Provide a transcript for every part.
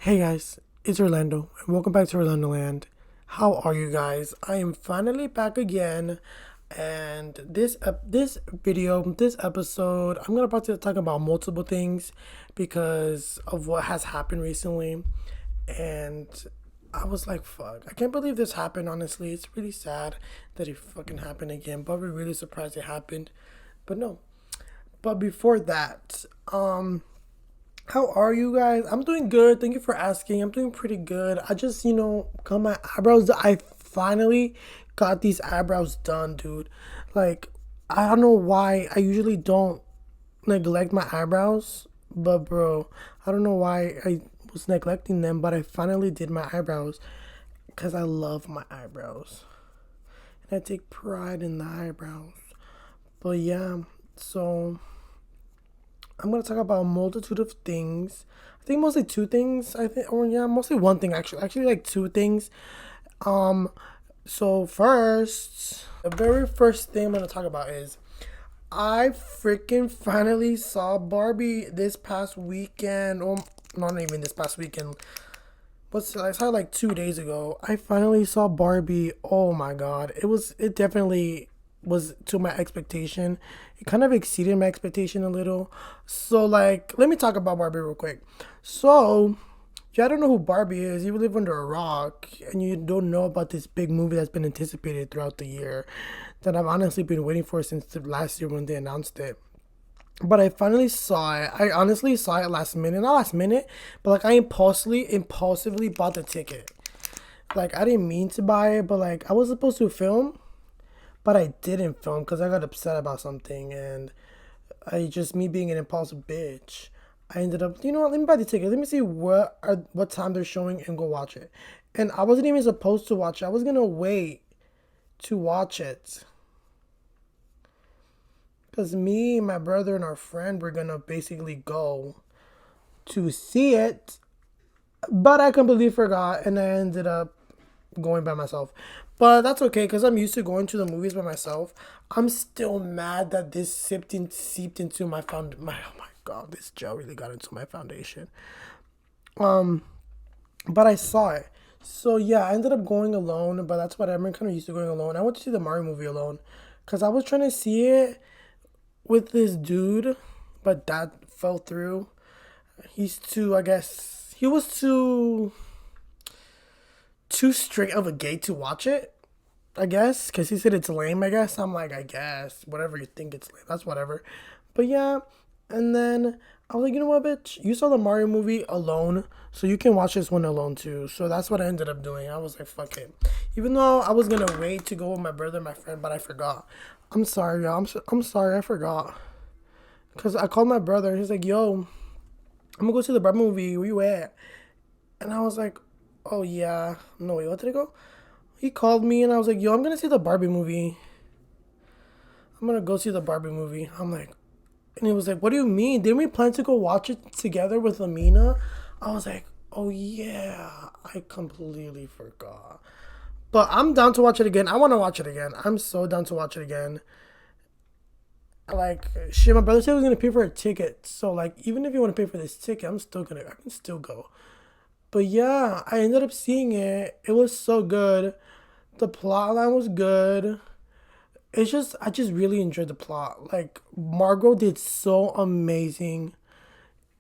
Hey guys, it's Orlando, and welcome back to Orlando Land. How are you guys? I am finally back again, and this episode, I'm gonna about to talk about multiple things because of what has happened recently, and I was like, fuck, I can't believe this happened. Honestly, it's really sad that it fucking happened again, but we're really surprised it happened. But no, but before that, how are you guys? I'm doing good. Thank you for asking. I'm doing pretty good. I just, got my eyebrows. I finally got these eyebrows done, dude. Like, I don't know why. I usually don't neglect my eyebrows, but bro, I don't know why I was neglecting them, but I finally did my eyebrows because I love my eyebrows. And I take pride in the eyebrows. But yeah, so I'm gonna talk about a multitude of things. I think mostly two things. I think, or yeah, mostly one thing actually. Actually, like two things. Um, so first, the very first thing I'm gonna talk about is I freaking finally saw Barbie this past weekend. Or not even this past weekend. I saw it like 2 days ago. I finally saw Barbie. Oh my god. It definitely was to my expectation. It kind of exceeded my expectation a little. So like let me talk about Barbie real quick. So yeah, I don't know who Barbie is. You live under a rock and you don't know about this big movie that's been anticipated throughout the year that I've honestly been waiting for since the last year when they announced it. But I finally saw it. I honestly saw it last minute. Not last minute, but like I impulsively bought the ticket. Like I didn't mean to buy it, but like I was supposed to film, but I didn't film because I got upset about something, and I just me being an impulsive bitch. I ended up, you know what? Let me buy the ticket. Let me see what time they're showing and go watch it. And I wasn't even supposed to watch it. I was gonna wait to watch it because me, my brother, and our friend were gonna basically go to see it, but I completely forgot, and I ended up going by myself. But that's okay because I'm used to going to the movies by myself. I'm still mad that this seeped into my oh my god, this gel really got into my foundation. But I saw it. So yeah, I ended up going alone, but that's what I'm kind of used to going alone. I went to see the Mario movie alone because I was trying to see it with this dude, but that fell through. He's too, I guess, he was too strict of a gay to watch it. I guess, because he said it's lame, I guess. I'm like, I guess. Whatever you think it's lame, that's whatever. But yeah, and then I was like, you know what, bitch? You saw the Mario movie alone, so you can watch this one alone too. So that's what I ended up doing. I was like, fuck it. Even though I was gonna wait to go with my brother and my friend, but I forgot. I'm sorry, y'all. I'm sorry, I forgot. Because I called my brother. He's like, yo, I'm gonna go see the Barbie movie. Where you at? And I was like, oh yeah. No, wait, what did I go? He called me and I was like, yo, I'm gonna see the Barbie movie. I'm gonna go see the Barbie movie. I'm like, and he was like, what do you mean? Didn't we plan to go watch it together with Amina? I was like, oh yeah, I completely forgot. But I'm down to watch it again. I want to watch it again. I'm so down to watch it again. Like, shit, my brother said he was gonna pay for a ticket. So like, even if you want to pay for this ticket, I can still go. But yeah, I ended up seeing it. It was so good. The plot line was good. I just really enjoyed the plot. Like Margot did so amazing.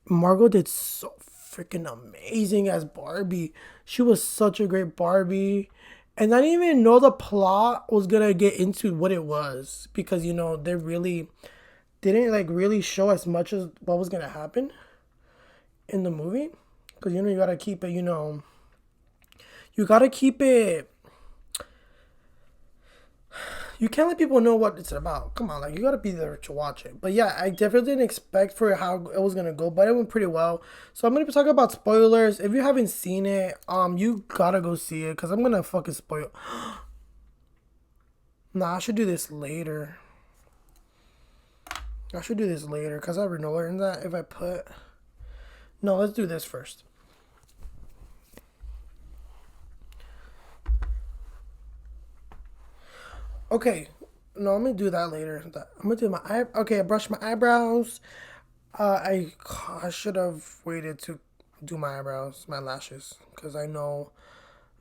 Margot did so freaking amazing as Barbie. She was such a great Barbie. And I didn't even know the plot was gonna get into what it was because they really didn't like really show as much as what was gonna happen in the movie. Because you gotta keep it, you gotta keep it. You can't let people know what it's about. Come on, like you gotta be there to watch it. But yeah, I definitely didn't expect for how it was gonna go, but it went pretty well. So I'm gonna be talking about spoilers. If you haven't seen it, you gotta go see it because I'm gonna fucking spoil. Nah, I should do this later. I should do this later because I already know learned that if I put. No, let's do this first. Okay. No, I'm gonna do that later. I'm gonna do my eye. Okay, I brushed my eyebrows. I should have waited to. do my eyebrows, my lashes, because I know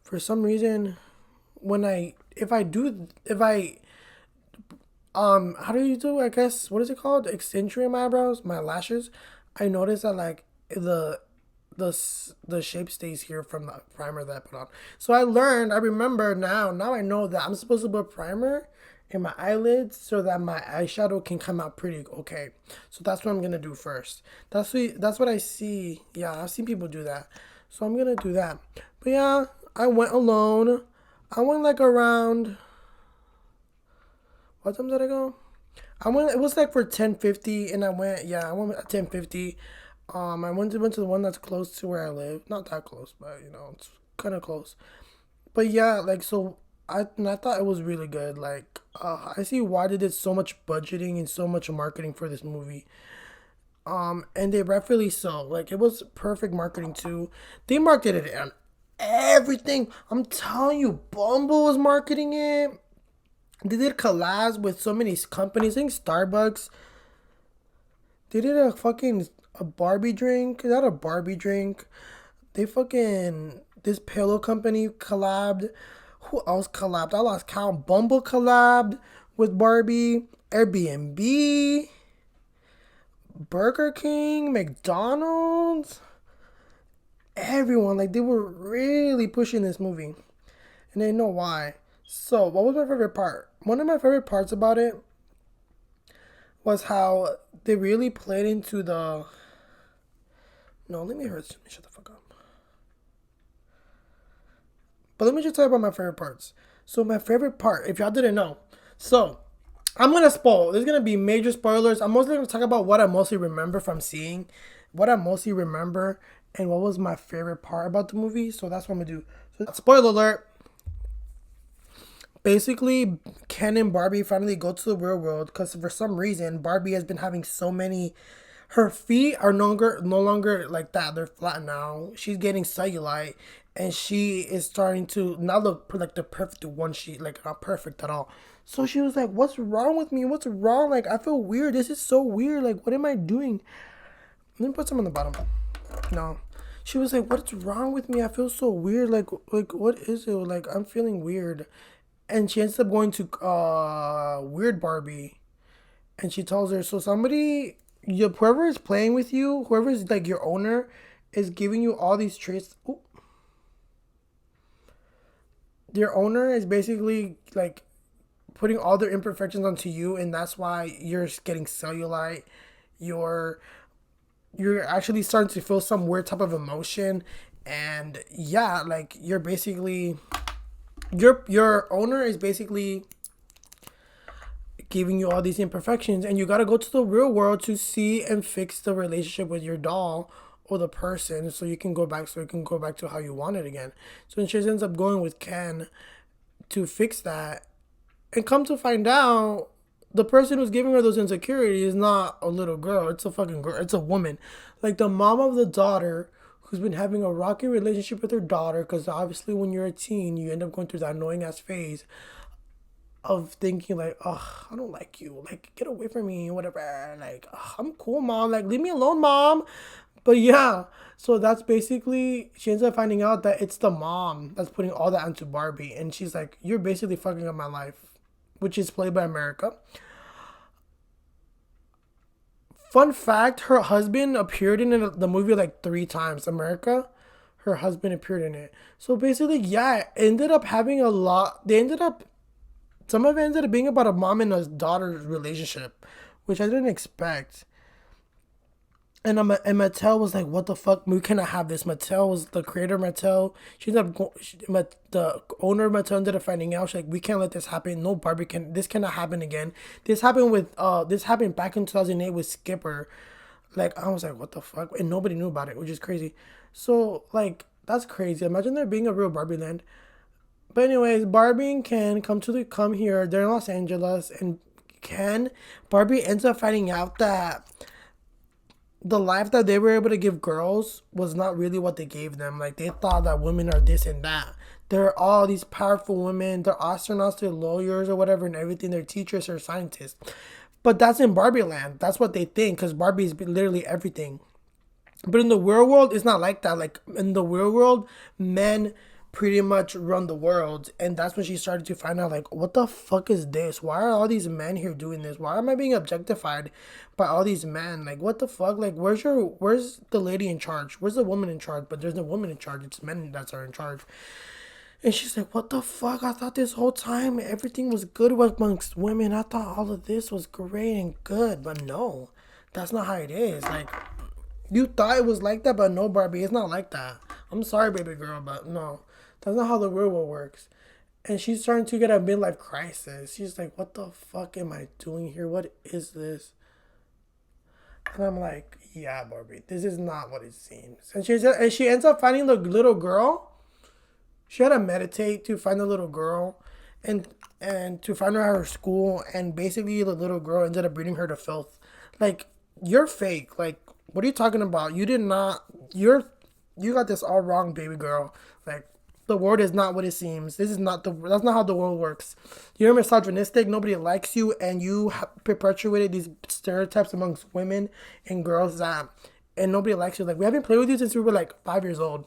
for some reason when I if I how do you do, I guess, what is it called, accentuate my eyebrows, my lashes, I notice that like the shape stays here from the primer that I put on. So I remember now I know that I'm supposed to put primer in my eyelids so that my eyeshadow can come out pretty okay. So that's what I'm gonna do first. That's what I see. Yeah, I've seen people do that. So I'm gonna do that. But yeah, I went alone. I went like around, what time did I go? I went. It was like for 10:50, and I went. Yeah, I went at 10:50. I went to the one that's close to where I live. Not that close, but it's kind of close. But yeah, like so, I thought it was really good. Like, I see why they did so much budgeting and so much marketing for this movie. And they rightfully so. Like, it was perfect marketing too. They marketed it on everything. I'm telling you, Bumble was marketing it. They did collabs with so many companies. I think Starbucks. They did a Barbie drink. Not a Barbie drink. They fucking this pillow company collabed. Who else collabed? I lost count. Bumble collabed with Barbie. Airbnb. Burger King. McDonald's. Everyone, like, they were really pushing this movie. And they know why. So, what was my favorite part? One of my favorite parts about it was how they really played into the. No, let me shut the fuck up. But let me just tell you about my favorite parts. So, my favorite part, if y'all didn't know. So, I'm going to spoil. There's going to be major spoilers. I'm mostly going to talk about what I mostly remember from seeing. What I mostly remember and what was my favorite part about the movie. So, that's what I'm going to do. So, spoiler alert. Basically, Ken and Barbie finally go to the real world because for some reason Barbie has been having so many. Her feet are no longer like that. They're flat now. She's getting cellulite, and she is starting to not look like the perfect one. She like not perfect at all. So she was like, "What's wrong with me? What's wrong? Like I feel weird. This is so weird. Like what am I doing?" Let me put some on the bottom. No. She was like, "What's wrong with me? I feel so weird. Like what is it? Like I'm feeling weird." And she ends up going to Weird Barbie, and she tells her, "So somebody, whoever is playing with you, whoever is like your owner, is giving you all these traits. Ooh. Your owner is basically like putting all their imperfections onto you, and that's why you're getting cellulite. You're you're actually starting to feel some weird type of emotion, and yeah, like you're basically." Your owner is basically giving you all these imperfections, and you got to go to the real world to see and fix the relationship with your doll or the person so you can go back to how you want it again. So she ends up going with Ken to fix that, and come to find out the person who's giving her those insecurities is not a little girl, it's a fucking girl, it's a woman. Like the mom of the daughter who's been having a rocky relationship with her daughter, because obviously when you're a teen you end up going through that annoying ass phase of thinking like, oh, I don't like you, like get away from me, whatever, like I'm cool mom, like leave me alone mom. But yeah, so that's basically, she ends up finding out that it's the mom that's putting all that onto Barbie, and she's like, you're basically fucking up my life, which is played by America. Fun fact, her husband appeared in the movie like 3 times. America, her husband appeared in it. So basically, yeah, it ended up having a lot. Some of it ended up being about a mom and a daughter's relationship, which I didn't expect. And Mattel was like, "What the fuck? We cannot have this." Mattel was the creator of Mattel. She ended up the owner of Mattel ended up finding out. She's like, "We can't let this happen. No Barbie can. This cannot happen again." This happened back in 2008 with Skipper. Like I was like, "What the fuck?" And nobody knew about it, which is crazy. So like that's crazy. Imagine there being a real Barbie land. But anyways, Barbie and Ken come here. They're in Los Angeles, and Barbie ends up finding out that the life that they were able to give girls was not really what they gave them. Like they thought that women are this and that. They're all these powerful women. They're astronauts. They're lawyers or whatever and everything. They're teachers or scientists. But that's in Barbie land. That's what they think because Barbie is literally everything. But in the real world, it's not like that. Like in the real world, men pretty much run the world, and that's when she started to find out like, what the fuck is this? Why are all these men here doing this? Why am I being objectified by all these men? Like, what the fuck? Like, where's the lady in charge? Where's the woman in charge? But there's no woman in charge. It's men that are in charge. And she's like, what the fuck? I thought this whole time everything was good amongst women. I thought all of this was great and good. But no, that's not how it is. Like, you thought it was like that, but no, Barbie, it's not like that. I'm sorry, baby girl, but no. That's not how the real world works. And she's starting to get a midlife crisis. She's like, what the fuck am I doing here? What is this? And I'm like, yeah, Barbie, this is not what it seems. And she ends up finding the little girl. She had to meditate to find the little girl and to find her at her school. And basically the little girl ended up breeding her to filth. Like, you're fake. Like, what are you talking about? You did not, you got this all wrong, baby girl. Like, the world is not what it seems. That's not how the world works. You're misogynistic. Nobody likes you, and you perpetuated these stereotypes amongst women and girls and nobody likes you. Like, we haven't played with you since we were like 5 years old.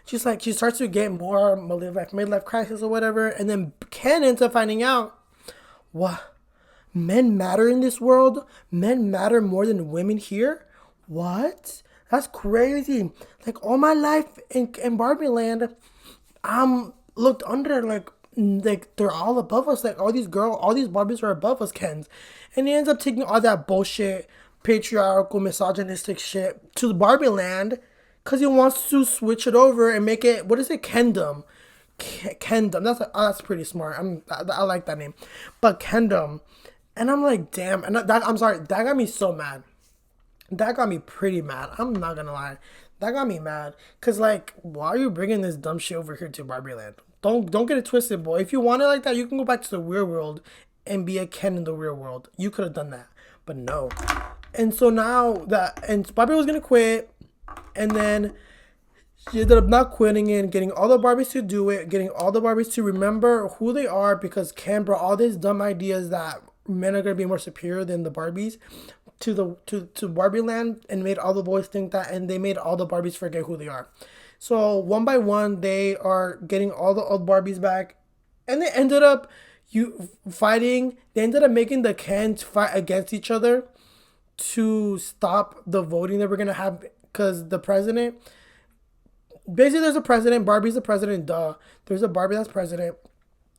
She's like, she starts to get more midlife crisis or whatever, and then Ken ends up finding out, what? Men matter in this world? Men matter more than women here? What? That's crazy. Like, all my life in Barbie land, I'm looked under like they're all above us. Like, all these Barbies are above us, Kens. And he ends up taking all that bullshit, patriarchal, misogynistic shit to the Barbie land because he wants to switch it over and make it, what is it, Kendom. Kendom. That's pretty smart. I like that name. But Kendom. And I'm like, damn. And I'm sorry, that got me so mad. That got me pretty mad. I'm not gonna lie. That got me mad. Cause like, why are you bringing this dumb shit over here to Barbie Land? Don't get it twisted, boy. If you want it like that, you can go back to the real world and be a Ken in the real world. You could have done that, but no. And so now and Barbie was gonna quit, and then she ended up not quitting and getting all the Barbies to do it, getting all the Barbies to remember who they are, because Ken brought all these dumb ideas that men are gonna be more superior than the Barbies to Barbie Land, and made all the boys think that, and they made all the Barbies forget who they are. So one by one, they are getting all the old Barbies back, and they ended up fighting. They ended up making the Kens fight against each other to stop the voting that we're gonna have, because the president. Basically, there's a president. Barbie's the president. Duh. There's a Barbie that's president,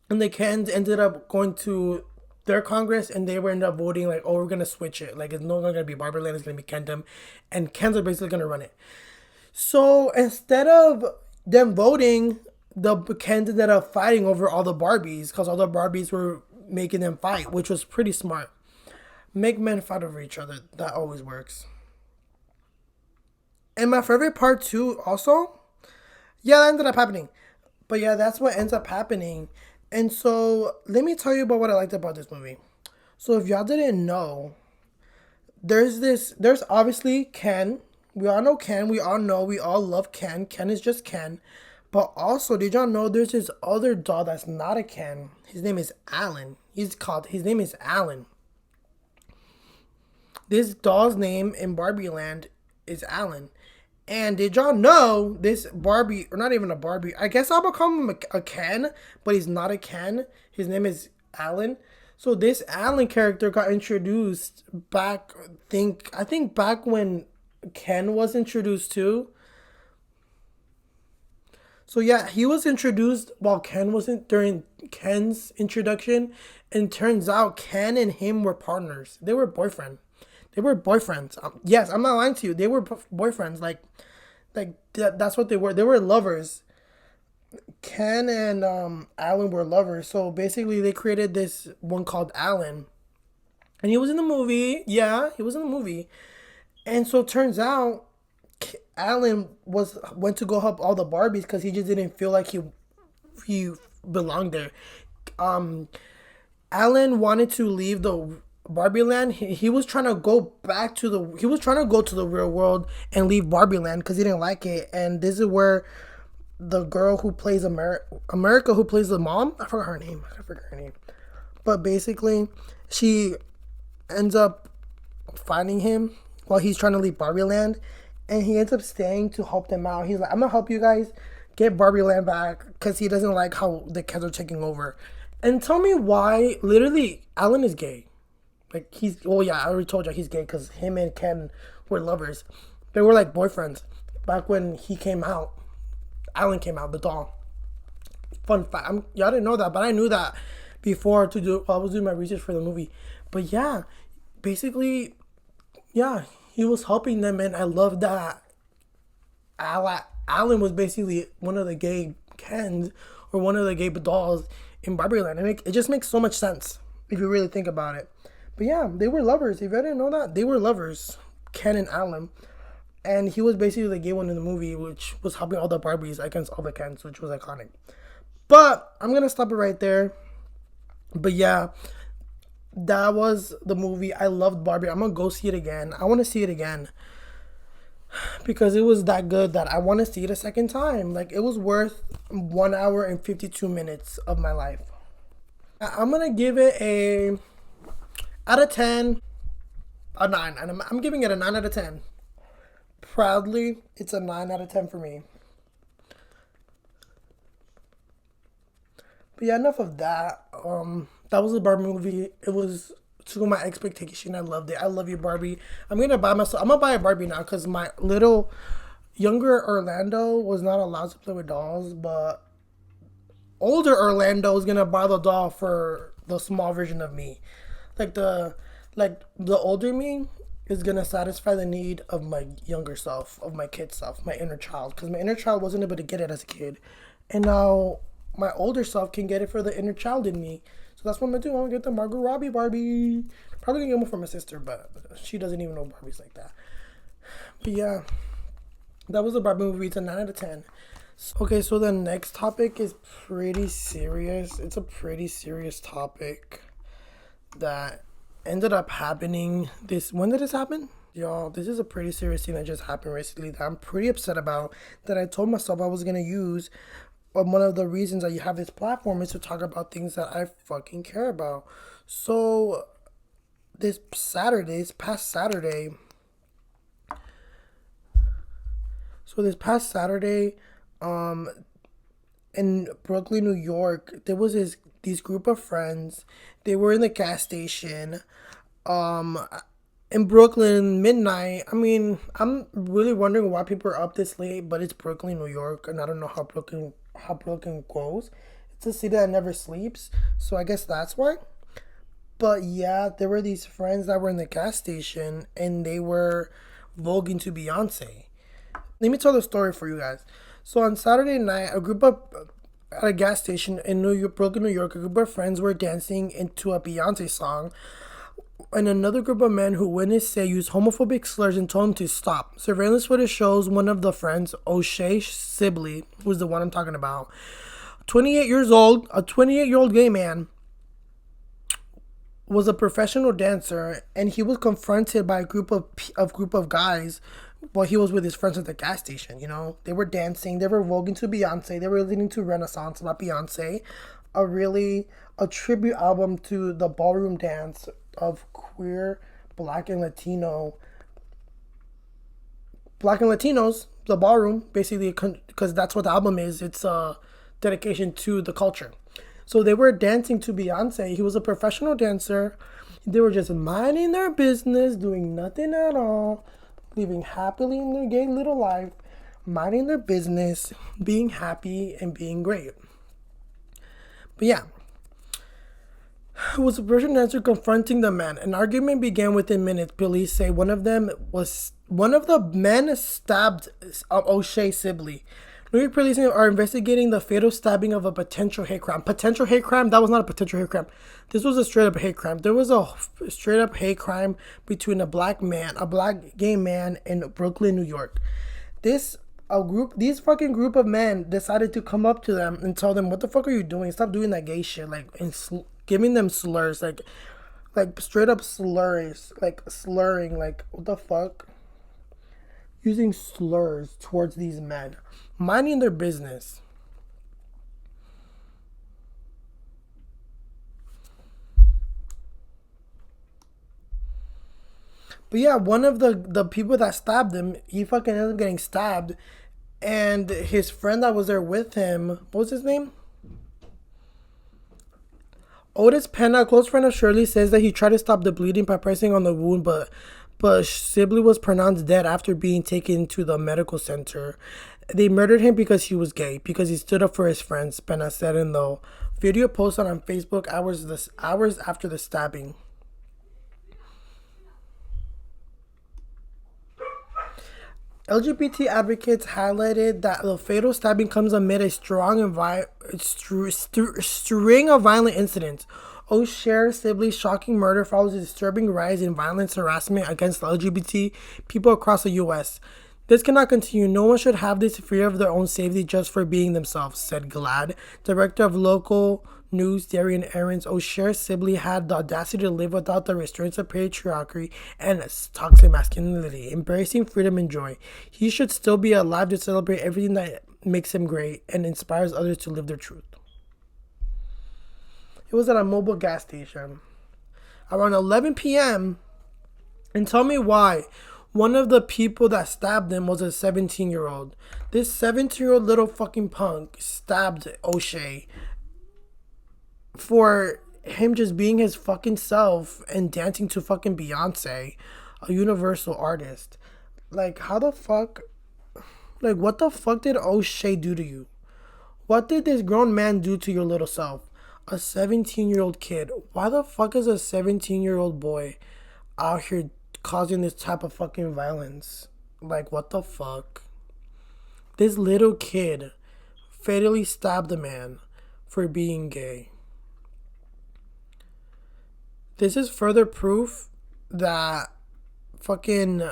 and the Kens ended up going to their Congress, and they were end up voting like, oh, we're gonna switch it. Like, it's no longer gonna be Barbie Land, it's gonna be Kendom, and Kens are basically gonna run it. So instead of them voting, the Kens ended up fighting over all the Barbies, because all the Barbies were making them fight, which was pretty smart. Make men fight over each other. That always works. And my favorite part too, also, yeah, that ended up happening. But yeah, that's what ends up happening. And so, let me tell you about what I liked about this movie. So, if y'all didn't know, there's obviously Ken. We all know Ken. We all love Ken. Ken is just Ken. But also, did y'all know there's this other doll that's not a Ken? His name is Alan. His name is Alan. This doll's name in Barbie Land is Alan. And did y'all know this Barbie, or not even a Barbie, I guess I'll become him a Ken, but he's not a Ken. His name is Alan. So this Alan character got introduced back, I think back when Ken was introduced too. So yeah, he was introduced while Ken wasn't, during Ken's introduction. And turns out Ken and him were partners. They were boyfriends. Yes, I'm not lying to you. They were boyfriends. Like that's what they were. They were lovers. Ken and Alan were lovers. So basically, they created this one called Alan, and he was in the movie. Yeah, he was in the movie. And so it turns out Alan went to go help all the Barbies because he just didn't feel like he belonged there. Alan wanted to leave the Barbie Land. He was trying to go to the real world and leave Barbie Land because he didn't like it. And this is where the girl who plays America, who plays the mom, I forgot her name. But basically, she ends up finding him while he's trying to leave Barbie Land, and he ends up staying to help them out. He's like, I'm gonna help you guys get Barbie Land back because he doesn't like how the kids are taking over. And tell me why, literally, Alan is gay. Like, he's, oh yeah, I already told you he's gay because him and Ken were lovers. They were like boyfriends back when he came out. Alan came out, the doll. Fun fact, y'all didn't know that, but I knew that before I was doing my research for the movie. But yeah, basically, yeah, he was helping them, and I love that Alan was basically one of the gay Kens or one of the gay dolls in Barbie Land. And it just makes so much sense if you really think about it. But yeah, they were lovers. If you didn't know that, they were lovers, Ken and Alan. And he was basically the gay one in the movie, which was helping all the Barbies against all the Kens, which was iconic. But I'm going to stop it right there. But yeah, that was the movie. I loved Barbie. I'm going to go see it again. I want to see it again because it was that good that I want to see it a second time. Like, it was worth 1 hour and 52 minutes of my life. I'm going to give it a, out of 10, a 9. And I'm giving it a 9 out of 10. Proudly, it's a 9 out of 10 for me. But yeah, enough of that. That was a Barbie movie. It was to my expectation. I loved it. I love you, Barbie. I'm gonna buy a Barbie now because my little younger Orlando was not allowed to play with dolls, but older Orlando is gonna buy the doll for the small version of me. The older me is gonna satisfy the need of my younger self, of my kid self, my inner child, because my inner child wasn't able to get it as a kid, and now my older self can get it for the inner child in me. So that's what I'm gonna do. I'm gonna get the Margot Robbie Barbie. Probably gonna get one for my sister, but she doesn't even know Barbies like that. But yeah, that was a Barbie movie. It's a 9 out of 10. Okay, so the next topic is pretty serious. It's a pretty serious topic that ended up happening when did this happen? Y'all, this is a pretty serious thing that just happened recently that I'm pretty upset about, that I told myself I was gonna use. One of the reasons that you have this platform is to talk about things that I fucking care about. So this past Saturday, in Brooklyn, New York, there was these group of friends. They were in the gas station in Brooklyn, midnight. I mean, I'm really wondering why people are up this late, but it's Brooklyn, New York, and I don't know how Brooklyn goes. It's a city that never sleeps, so I guess that's why. But yeah, there were these friends that were in the gas station, and they were voguing to Beyonce. Let me tell the story for you guys. So on Saturday night, at a gas station in Brooklyn, New York, a group of friends were dancing into a Beyonce song, and another group of men who witnessed it used homophobic slurs and told him to stop. Surveillance footage shows one of the friends, O'Shae Sibley, who's the one I'm talking about, 28 years old, a 28-year-old gay man, was a professional dancer, and he was confronted by a group of guys while he was with his friends at the gas station. You know, they were dancing, they were voguing to Beyonce, they were listening to Renaissance about Beyonce, a tribute album to the ballroom dance of queer black and Latinos, the ballroom, basically, because that's what the album is. It's a dedication to the culture. So they were dancing to Beyonce. He was a professional dancer. They were just minding their business, doing nothing at all, living happily in their gay little life, minding their business, being happy, and being great. But yeah, it was a Russian dancer confronting the man. An argument began within minutes. Police say one of the men stabbed O'Shea Sibley. New York police are investigating the fatal stabbing of a potential hate crime. Potential hate crime? That was not a potential hate crime. This was a straight up hate crime. There was a straight up hate crime between a black gay man in Brooklyn, New York. These fucking group of men decided to come up to them and tell them, "What the fuck are you doing? Stop doing that gay shit!" Like, and giving them slurs, like straight up slurs, like slurring, like what the fuck, using slurs towards these men, minding their business. But yeah, one of the people that stabbed him, he fucking ended up getting stabbed, and his friend that was there with him, what was his name? Otis Penna, a close friend of Shirley, says that he tried to stop the bleeding by pressing on the wound, but Sibley was pronounced dead after being taken to the medical center. They murdered him because he was gay, because he stood up for his friends, Penna said in the video posted on Facebook hours after the stabbing. LGBT advocates highlighted that the fatal stabbing comes amid a string of violent incidents. O'Shae Sibley's shocking murder follows a disturbing rise in violence harassment against LGBT people across the U.S. This cannot continue. No one should have this fear of their own safety just for being themselves, said Glad, director of local news Darien Aaron's. O'Shae Sibley had the audacity to live without the restraints of patriarchy and toxic masculinity, embracing freedom and joy. He should still be alive to celebrate everything that makes him great and inspires others to live their truth. It was at a mobile gas station around 11 p.m. And tell me why. One of the people that stabbed him was a 17-year-old. This 17-year-old little fucking punk stabbed O'Shea for him just being his fucking self and dancing to fucking Beyonce, a universal artist. Like, how the fuck? Like, what the fuck did O'Shea do to you? What did this grown man do to your little self? A 17-year-old kid. Why the fuck is a 17-year-old boy out here causing this type of fucking violence? Like, what the fuck? This little kid fatally stabbed a man for being gay. This is further proof that fucking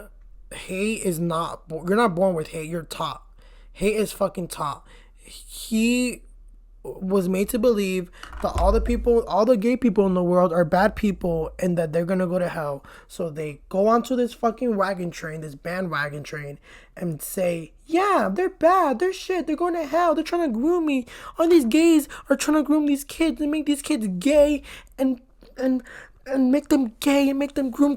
hate is not, you're not born with hate, you're taught. Hate is fucking taught. He was made to believe that all the gay people in the world are bad people and that they're gonna go to hell. So they go onto this fucking wagon train, this bandwagon train, and say, yeah, they're bad, they're shit, they're going to hell, they're trying to groom me. All these gays are trying to groom these kids and make these kids gay and make them gay and make them groom,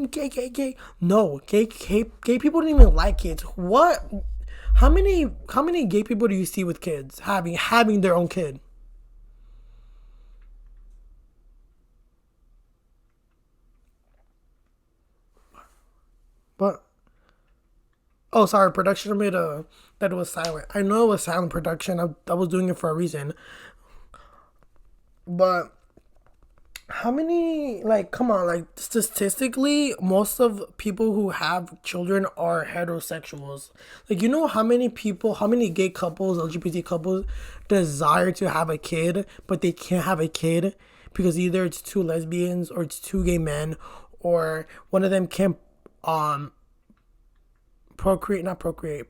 gay. No, gay people don't even like kids. What? How many gay people do you see with kids having their own kid? But oh, sorry, production made that it was silent. I know it was silent production. I was doing it for a reason. But how many, like, come on, like, statistically, most of people who have children are heterosexuals. Like, you know how many people, how many gay couples, LGBT couples desire to have a kid, but they can't have a kid because either it's two lesbians or it's two gay men, or one of them can't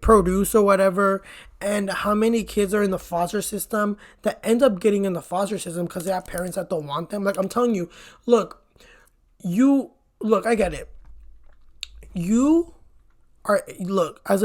produce or whatever. And how many kids are in the foster system that end up getting in the foster system because they have parents that don't want them. Like, I'm telling you, look, I get it. As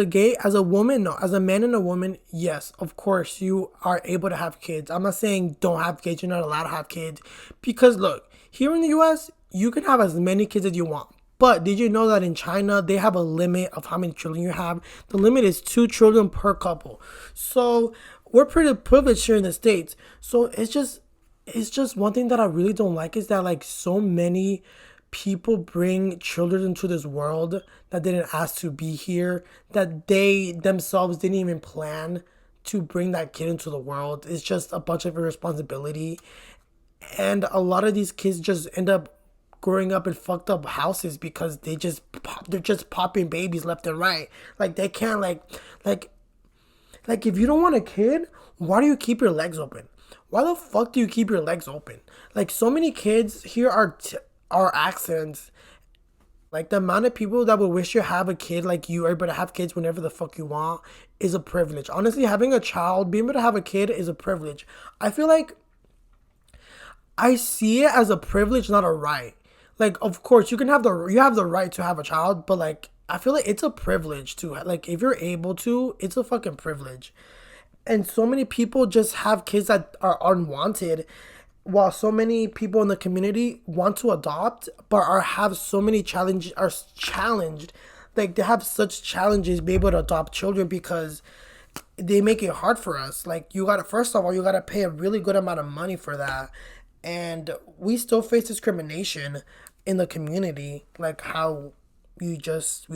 a woman, no, as a man and a woman, yes, of course, you are able to have kids. I'm not saying don't have kids, you're not allowed to have kids, because look, here in the US, you can have as many kids as you want. But did you know that in China, they have a limit of how many children you have? The limit is 2 children per couple. So we're pretty privileged here in the States. So it's just one thing that I really don't like is that, like, so many people bring children into this world that didn't ask to be here, that they themselves didn't even plan to bring that kid into the world. It's just a bunch of irresponsibility. And a lot of these kids just end up growing up in fucked up houses because they're just popping babies left and right. Like, they can't, like if you don't want a kid, why do you keep your legs open? Why the fuck do you keep your legs open? Like, so many kids here are accidents. Like, the amount of people that would wish you have a kid, like, you are able to have kids whenever the fuck you want, is a privilege. Honestly, having a child, being able to have a kid is a privilege. I feel like I see it as a privilege, not a right. Like, of course, you have the right to have a child, but, like, I feel like it's a privilege to, like, if you're able to, it's a fucking privilege. And so many people just have kids that are unwanted, while so many people in the community want to adopt, but have so many challenged, like they have such challenges be able to adopt children because they make it hard for us. Like you gotta, first of all, you gotta pay a really good amount of money for that, and we still face discrimination in the community, like how we just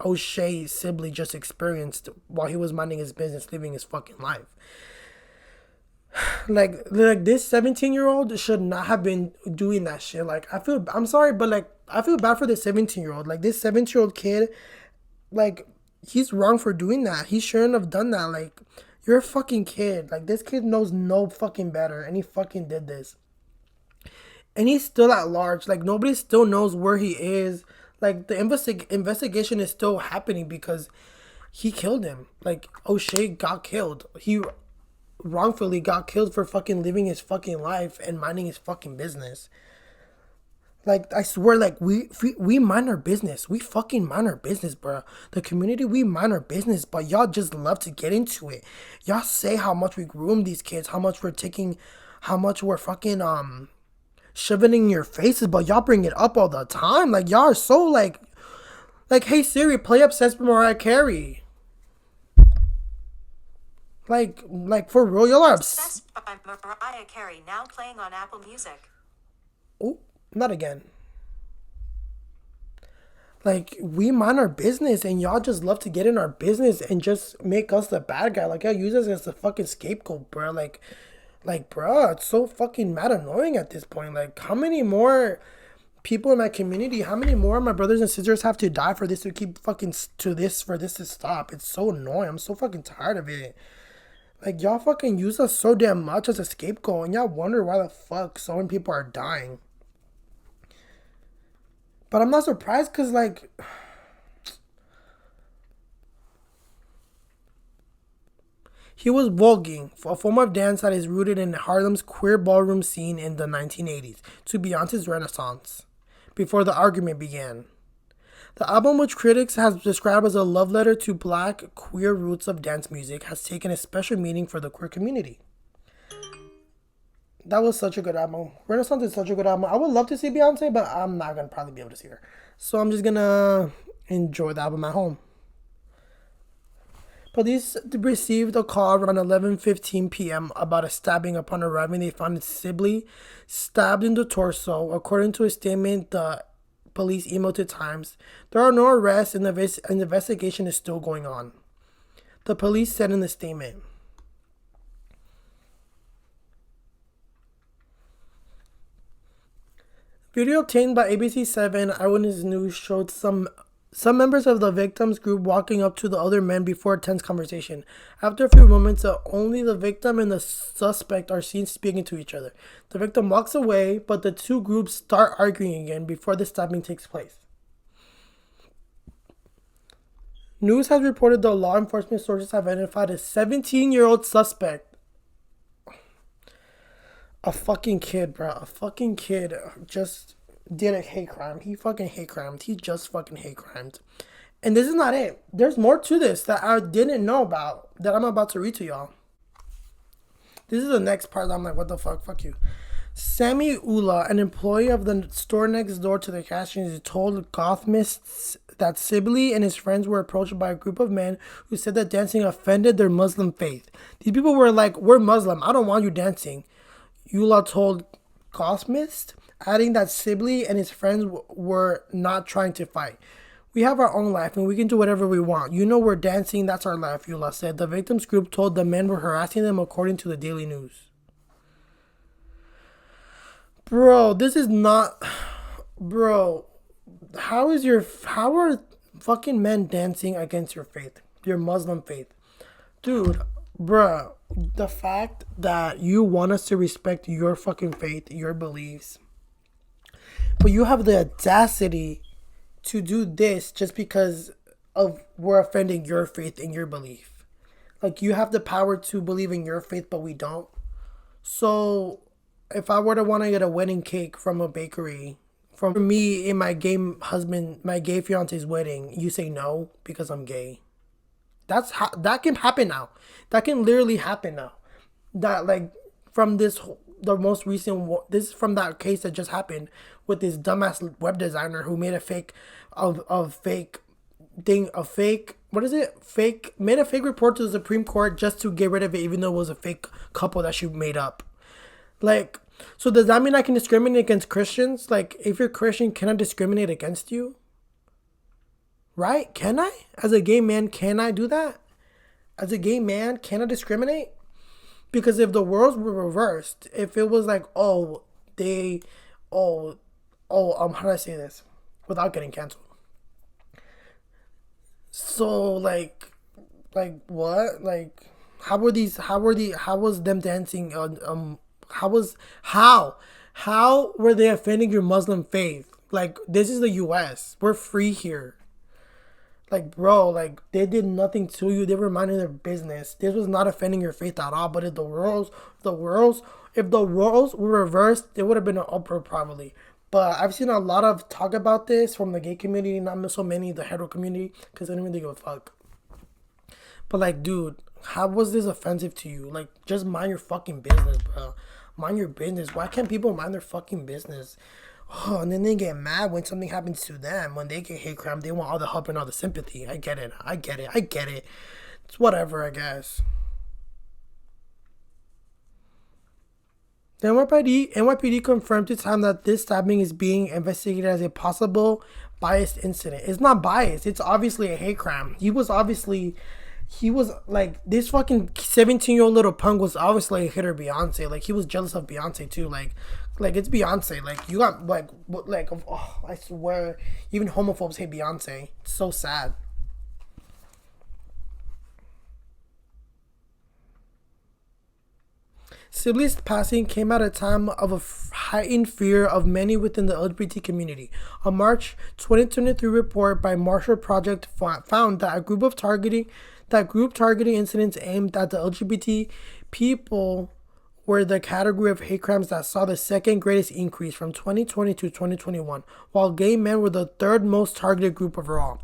O'Shea Sibley just experienced while he was minding his business, living his fucking life. Like this 17-year-old should not have been doing that shit. Like I'm sorry, but like I feel bad for this 17-year-old. Like this 17-year-old kid, like he's wrong for doing that. He shouldn't have done that. Like you're a fucking kid. Like this kid knows no fucking better, and he fucking did this. And he's still at large. Like nobody still knows where he is. Like the investigation is still happening because he killed him. Like O'Shea got killed. He wrongfully got killed for fucking living his fucking life and minding his fucking business. Like I swear, like we mind our business. We fucking mind our business, bro. The community, we mind our business, but y'all just love to get into it. Y'all say how much we groom these kids, how much we're taking, how much we're fucking shoving in your faces, but y'all bring it up all the time. Like y'all are so like hey Siri, play Obsessed with Mariah Carey. Like for real, y'all are obsessed. By Mariah Carey, now playing on Apple Music. Oh, not again. Like we mind our business, and y'all just love to get in our business and just make us the bad guy. Like y'all use us as the fucking scapegoat, bro. Like, bro, it's so fucking mad annoying at this point. Like, how many more people in my community, how many more of my brothers and sisters have to die for this to keep fucking to this for this to stop? It's so annoying. I'm so fucking tired of it. Like, y'all fucking use us so damn much as a scapegoat, and y'all wonder why the fuck so many people are dying. But I'm not surprised, because, like, he was voguing, a form of dance that is rooted in Harlem's queer ballroom scene in the 1980s, to Beyonce's Renaissance, before the argument began. The album, which critics have described as a love letter to black queer roots of dance music, has taken a special meaning for the queer community. That was such a good album. Renaissance is such a good album. I would love to see Beyonce, but I'm not going to probably be able to see her. So I'm just going to enjoy the album at home. Police received a call around 11:15 p.m. about a stabbing. Upon arriving, they found Sibley stabbed in the torso. According to a statement the police emailed to Times, there are no arrests and the investigation is still going on. The police said in the statement. Video obtained by ABC 7 Eyewitness News showed some members of the victim's group walking up to the other men before a tense conversation. After a few moments, only the victim and the suspect are seen speaking to each other. The victim walks away, but the two groups start arguing again before the stabbing takes place. News has reported the law enforcement sources have identified a 17-year-old suspect. A fucking kid, bro. A fucking kid just did a hate crime. He fucking hate crimed. He just fucking hate crimed. And this is not it. There's more to this that I didn't know about that I'm about to read to y'all. This is the next part that I'm like, what the fuck? Fuck you. Sammy Ula, an employee of the store next door to the cashier, told Gothamists that Sibley and his friends were approached by a group of men who said that dancing offended their Muslim faith. These people were like, we're Muslim. I don't want you dancing. Ula told Gothamists, adding that Sibley and his friends were not trying to fight. We have our own life and we can do whatever we want. You know we're dancing, that's our life, Ula said. The victims group told the men were harassing them according to the Daily News. Bro, this is not... Bro, how are fucking men dancing against your faith? Your Muslim faith? Dude, bro, the fact that you want us to respect your fucking faith, your beliefs, but you have the audacity to do this just because of we're offending your faith and your belief. Like, you have the power to believe in your faith, but we don't. So, if I were to want to get a wedding cake from a bakery, from me and my gay fiance's wedding, you say no because I'm gay. That can happen now. That can literally happen now. That, like, from this the most recent. This is from that case that just happened with this dumbass web designer who made a fake of fake thing, a fake, what is it, fake, made a fake report to the Supreme Court just to get rid of it, even though it was a fake couple that she made up. Like, so does that mean I can discriminate against Christians? Like, if you're Christian, can I discriminate against you? Right? Can I? As a gay man, can I do that? As a gay man, can I discriminate? Because if the roles were reversed, if it was like, oh, they, how do I say this without getting canceled? So what? Like, how was them dancing? How were they offending your Muslim faith? Like, this is the U.S. We're free here. Like, bro, like, they did nothing to you. They were minding their business. This was not offending your faith at all. But if the roles were reversed, it would have been an uproar probably. But I've seen a lot of talk about this from the gay community, not so many the hetero community, because they don't really give a fuck. But like, dude, how was this offensive to you? Like, just mind your fucking business, bro. Mind your business. Why can't people mind their fucking business? Oh, and then they get mad when something happens to them. When they get hate crime, they want all the help and all the sympathy. I get it. It's whatever, I guess. The NYPD confirmed to time that this stabbing is being investigated as a possible biased incident. It's not biased. It's obviously a hate crime. He was like, this fucking 17-year-old little punk was obviously a hitter Beyonce. Like, he was jealous of Beyonce too. Like it's Beyonce. Like, you got oh, I swear, even homophobes hate Beyonce. It's so sad. Sibley's passing came at a time of a heightened fear of many within the LGBT community. A March 2023 report by Marshall Project found that group targeting incidents aimed at the LGBT people were the category of hate crimes that saw the second greatest increase from 2020 to 2021, while gay men were the third most targeted group overall.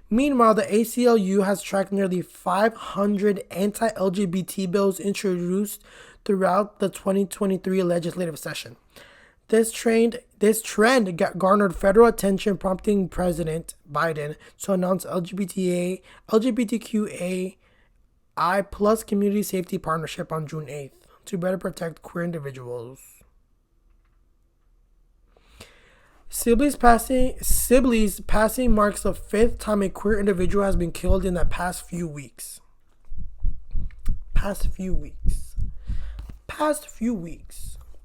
Meanwhile, the ACLU has tracked nearly 500 anti-LGBT bills introduced throughout the 2023 legislative session. This trend garnered federal attention, prompting President Biden to announce LGBTQAI+ community safety partnership on June 8th to better protect queer individuals. Sibley's passing marks the fifth time a queer individual has been killed in the past few weeks.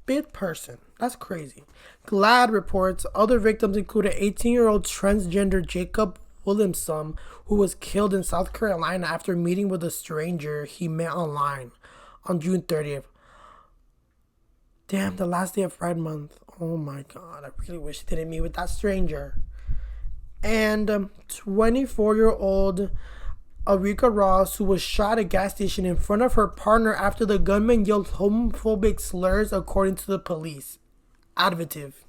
Fifth person. That's crazy. GLAAD reports other victims included 18-year-old transgender Jacob Williamson, who was killed in South Carolina after meeting with a stranger he met online on June 30th. Damn, the last day of Pride Month. Oh my God, I really wish he didn't meet with that stranger. And 24-year-old Arika Ross, who was shot at a gas station in front of her partner after the gunman yelled homophobic slurs, according to the police. Adjective.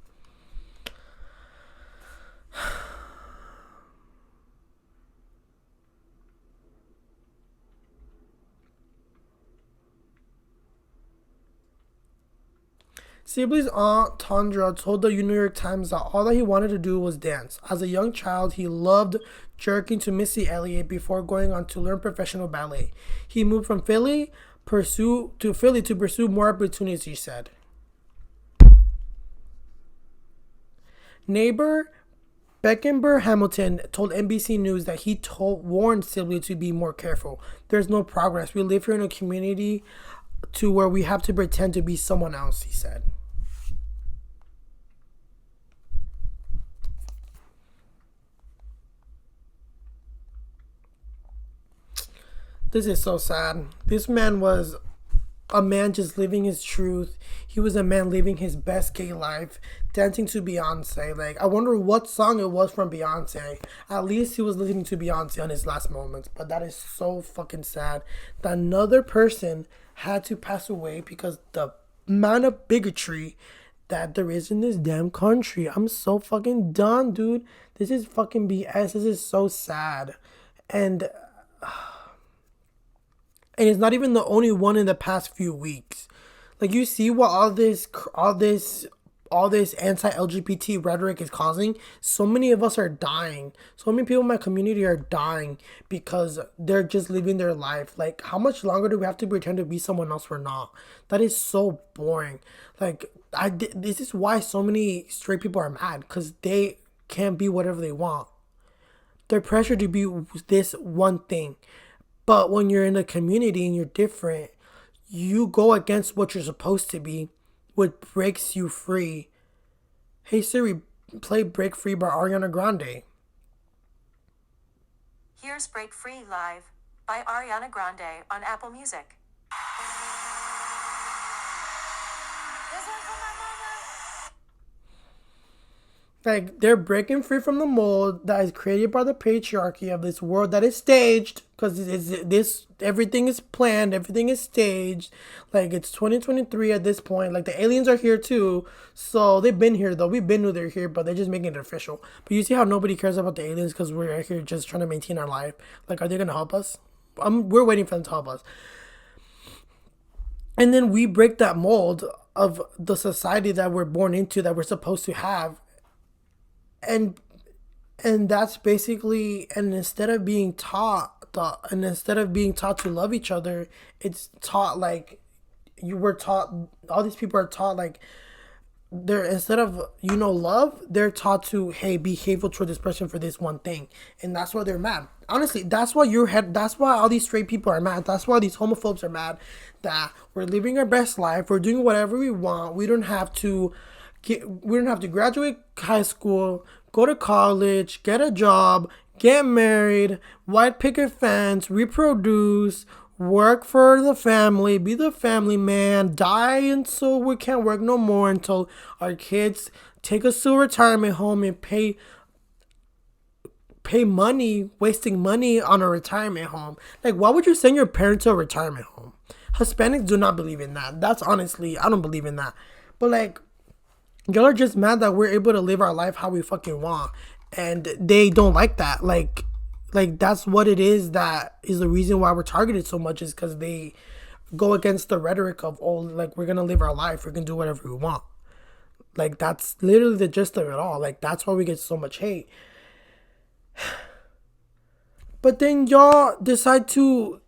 Sibley's aunt Tondra told the New York Times that all that he wanted to do was dance. As a young child, he loved jerking to Missy Elliott before going on to learn professional ballet. He moved from Philly to pursue more opportunities, he said. Neighbor Beckenber Hamilton told NBC News that he warned Sibley to be more careful. There's no progress. We live here in a community to where we have to pretend to be someone else, he said. This is so sad. This man was a man just living his truth. He was a man living his best gay life, dancing to Beyonce. Like, I wonder what song it was from Beyonce. At least he was listening to Beyonce on his last moments. But that is so fucking sad that another person had to pass away because the amount of bigotry that there is in this damn country. I'm so fucking done, dude. This is fucking BS. This is so sad. And it's not even the only one in the past few weeks. Like, you see what all this anti-LGBT rhetoric is causing. So many of us are dying. So many people in my community are dying because they're just living their life. Like, how much longer do we have to pretend to be someone else we're not? That is so boring. Like, this is why so many straight people are mad, because they can't be whatever they want. They're pressured to be this one thing. But when you're in a community and you're different, you go against what you're supposed to be, what breaks you free. Hey Siri, play Break Free by Ariana Grande. Here's Break Free Live by Ariana Grande on Apple Music. Like, they're breaking free from the mold that is created by the patriarchy of this world that is staged, because this everything is planned, everything is staged. Like, it's 2023 at this point. Like, the aliens are here too, so they've been here though. We've been knew they're here, but they're just making it official. But you see how nobody cares about the aliens because we're here just trying to maintain our life. Like, are they gonna help us? We're waiting for them to help us. And then we break that mold of the society that we're born into, that we're supposed to have. And that's basically, and instead of being taught to love each other, it's taught like you were taught. All these people are taught like, they're, instead of love, they're taught to, hey, be hateful toward this person for this one thing. And that's why they're mad. Honestly, that's why that's why all these straight people are mad. That's why these homophobes are mad, that we're living our best life, we're doing whatever we want. We don't have to graduate high school, go to college, get a job, get married, white picket fence, reproduce, work for the family, be the family man, die until we can't work no more, until our kids take us to a retirement home and pay money, wasting money on a retirement home. Like, why would you send your parents to a retirement home? Hispanics do not believe in that. That's honestly, I don't believe in that. But like, y'all are just mad that we're able to live our life how we fucking want, and they don't like that. Like that's what it is. That is the reason why we're targeted so much, is because they go against the rhetoric of, oh, like, we're gonna live our life, we're gonna do whatever we want. Like, that's literally the gist of it all. Like, that's why we get so much hate. But then y'all decide to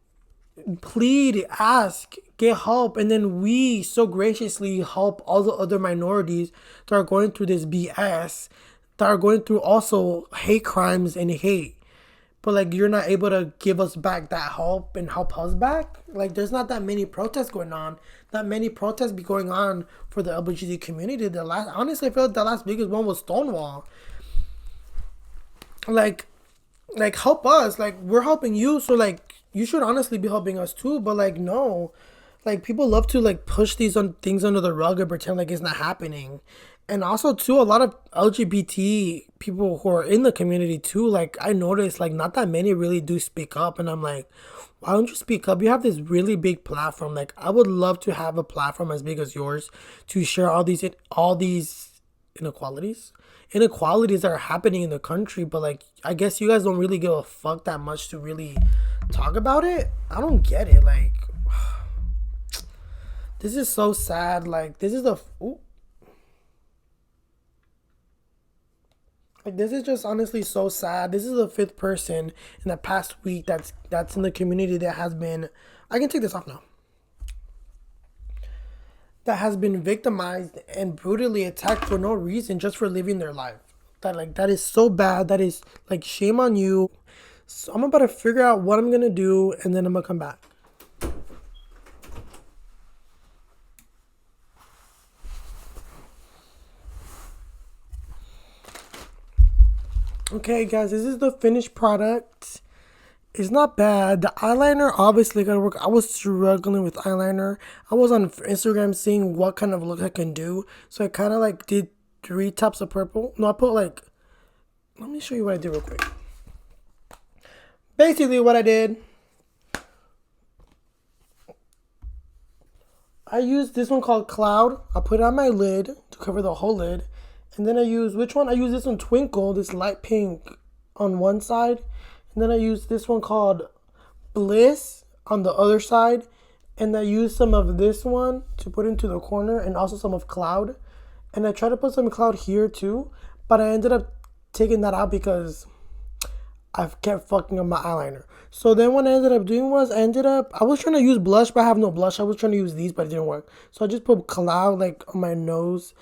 plead, ask, get help, and then we so graciously help all the other minorities that are going through this BS, that are going through also hate crimes and hate. But like, you're not able to give us back that help and help us back. Like, there's not that many protests going on. Not many protests be going on for the LGBT community. Honestly, I feel like the last biggest one was Stonewall. Like help us. Like, we're helping you, so like, you should honestly be helping us too. But like, no. Like, people love to like push these things under the rug and pretend like it's not happening. And also too, a lot of LGBT people who are in the community too, like, I noticed like not that many really do speak up. And I'm like, why don't you speak up? You have this really big platform. Like, I would love to have a platform as big as yours to share all these inequalities that are happening in the country. But like, I guess you guys don't really give a fuck that much to really talk about it. I don't get it. Like, this is so sad. Like, this is this is just honestly so sad. This is the fifth person in the past week that's in the community that has been, I can take this off now, that has been victimized and brutally attacked for no reason, just for living their life. That is so bad. That is like, shame on you. So I'm about to figure out what I'm gonna do, and then I'm gonna come back. Okay, guys, this is the finished product. It's not bad. The eyeliner obviously gotta work. I was struggling with eyeliner. I was on Instagram seeing what kind of look I can do. So I kind of like did 3 tops of purple. No, I put like, let me show you what I did real quick. Basically what I did, I used this one called Cloud. I put it on my lid to cover the whole lid. And then I use this one, Twinkle, this light pink on one side. And then I use this one called Bliss on the other side. and I used some of this one to put into the corner and also some of cloud. And I tried to put some cloud here too, but I ended up taking that out because I've kept fucking up my eyeliner. So then what I ended up doing was I was trying to use blush, but I have no blush. I was trying to use these, but it didn't work. So I just put cloud like on my nose,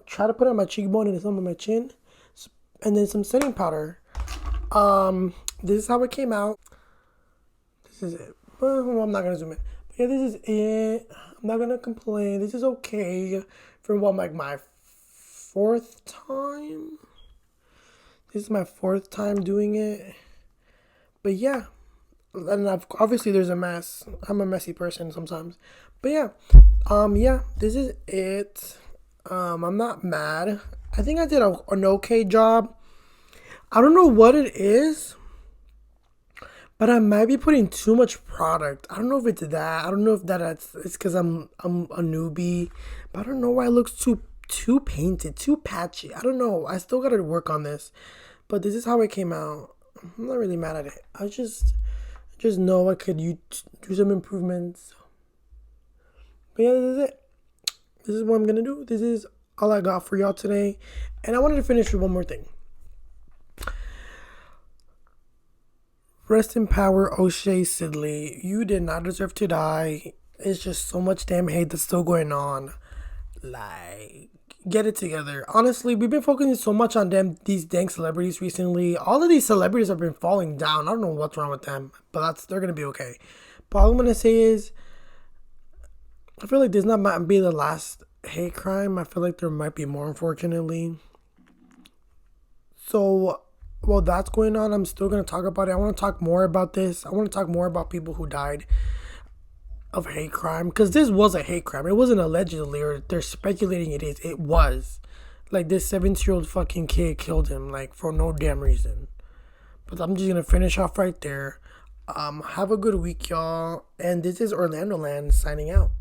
try to put it on my cheekbone and some on my chin, and then some setting powder. This is how it came out. This is it. Well, I'm not gonna zoom in. But yeah, this is it. I'm not gonna complain. This is okay for what, like my fourth time. This is my fourth time doing it. But yeah, and obviously there's a mess. I'm a messy person sometimes. But yeah, yeah, this is it. I'm not mad. I think I did an okay job. I don't know what it is, but I might be putting too much product. I don't know if it's that. I don't know if it's because I'm a newbie, but I don't know why it looks too painted, too patchy. I don't know. I still gotta work on this, but this is how it came out. I'm not really mad at it. I just know I could do some improvements. But yeah, this is it. This is what I'm gonna do. This is all I got for y'all today, and I wanted to finish with one more thing. Rest in power, O'Shae Sibley. You did not deserve to die. It's just so much damn hate that's still going on. Like, get it together. Honestly, we've been focusing so much on these dang celebrities recently. All of these celebrities have been falling down. I don't know what's wrong with them, but they're gonna be okay. But all I'm gonna say is, I feel like this might be the last hate crime. I feel like there might be more, unfortunately. So while that's going on, I'm still going to talk about it. I want to talk more about this. I want to talk more about people who died of hate crime, because this was a hate crime. It wasn't allegedly, or they're speculating it is. It was. Like, this 17-year-old fucking kid killed him, like, for no damn reason. But I'm just going to finish off right there. Have a good week, y'all. And this is Orlando Land signing out.